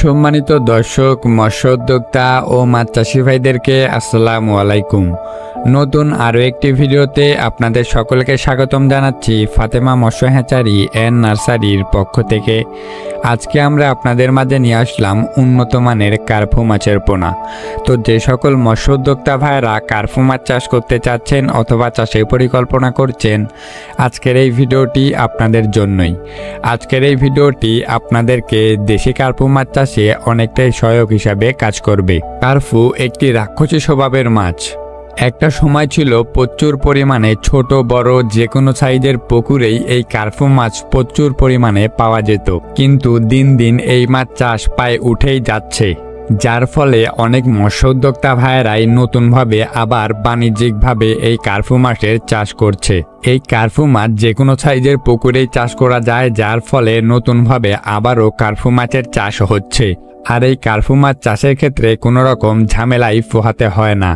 সম্মানিত দর্শক, মৎস্য উদ্যোক্তা ও মাছ চাষি ভাইদেরকে আসসালামু আলাইকুম। নতুন আরও একটি ভিডিওতে আপনাদের সকলকে স্বাগতম জানাচ্ছি ফাতেমা মৎস্য হ্যাচারি অ্যান্ড নার্সারির পক্ষ থেকে। আজকে আমরা আপনাদের মাঝে নিয়ে আসলাম উন্নত মানের কার্পু মাছের পোনা। তো যে সকল মৎস্য উদ্যোক্তা ভাইরা কার্পু মাছ চাষ করতে চাচ্ছেন অথবা চাষের পরিকল্পনা করছেন, আজকের এই ভিডিওটি আপনাদের জন্যই। আজকের এই ভিডিওটি আপনাদেরকে দেশি কার্পু মাছ চাষে অনেকটাই সহায়ক হিসাবে কাজ করবে। কার্পু একটি রাক্ষসী স্বভাবের মাছ। একটা সময় ছিল প্রচুর পরিমাণে ছোট বড় যে কোনো সাইজের পুকুরেই এই কার্পু মাছ প্রচুর পরিমাণে পাওয়া যেত, কিন্তু দিন দিন এই মাছ চাষ প্রায় উঠেই যাচ্ছে, যার ফলে অনেক মৎস্য উদ্যোক্তা ভাইয়েরাই নতুনভাবে আবার বাণিজ্যিকভাবে এই কার্পু মাছের চাষ করছে। এই কার্পু মাছ যে কোনো সাইজের পুকুরেই চাষ করা যায়, যার ফলে নতুনভাবে আবারও কার্পু মাছের চাষ হচ্ছে। আর এই কার্পু মাছ চাষের ক্ষেত্রে কোনো রকম ঝামেলাই পোহাতে হয় না।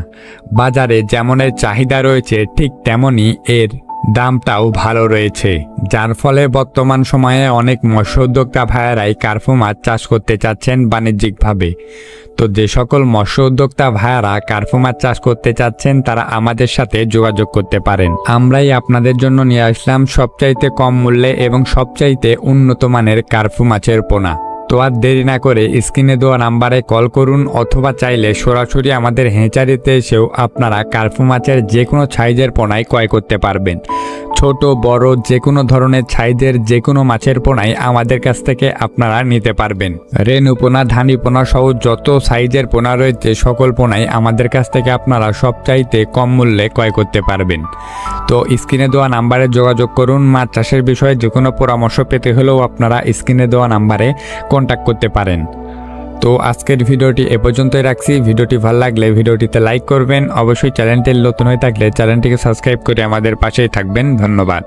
বাজারে যেমনের চাহিদা রয়েছে ঠিক তেমনই এর দামটাও ভালো রয়েছে, যার ফলে বর্তমান সময়ে অনেক মৎস্য উদ্যোক্তা ভাইয়েরাই কার্পু মাছ চাষ করতে চাচ্ছেন বাণিজ্যিকভাবে। তো যে সকল মৎস্য উদ্যোক্তা ভাইয়েরা কার্পু মাছ চাষ করতে চাচ্ছেন তারা আমাদের সাথে যোগাযোগ করতে পারেন। আমরাই আপনাদের জন্য নিয়ে আসলাম সবচাইতে কম মূল্যে এবং সবচাইতে উন্নত মানের কার্পু মাছের পোনা। তো আর দেরি না করে স্ক্রিনে দেওয়া নাম্বারে কল করুন, অথবা চাইলে সরাসরি আমাদের হ্যাচারিতে এসেও আপনারা কার্পু মাছের যে কোনো সাইজের পোনাই ক্রয় করতে পারবেন। ছোট বড় যে কোনো ধরনের সাইজের যে কোনো মাছের পোনাই আমাদের কাছ থেকে আপনারা নিতে পারবেন। রেনু পোনা, ধানি পোনা সহ যত সাইজের পোনা রয়েছে সকল পোনাই আমাদের কাছ থেকে আপনারা সবচাইতে কম মূল্যে ক্রয় করতে পারবেন। তো স্ক্রিনে দেওয়া নাম্বারে যোগাযোগ করুন। মাছ চাষের বিষয়ে যে কোনো পরামর্শ পেতে হলেও আপনারা স্ক্রিনে দেওয়া নাম্বারে কন্ট্যাক্ট করতে পারেন। তো আজকের ভিডিওটি এ পর্যন্তই রাখছি। ভিডিওটি ভালো লাগলে ভিডিওটিতে লাইক করবেন। অবশ্যই চ্যানেলটি নতুন হয়ে থাকলে চ্যানেলটিকে সাবস্ক্রাইব করে আমাদের পাশেই থাকবেন। ধন্যবাদ।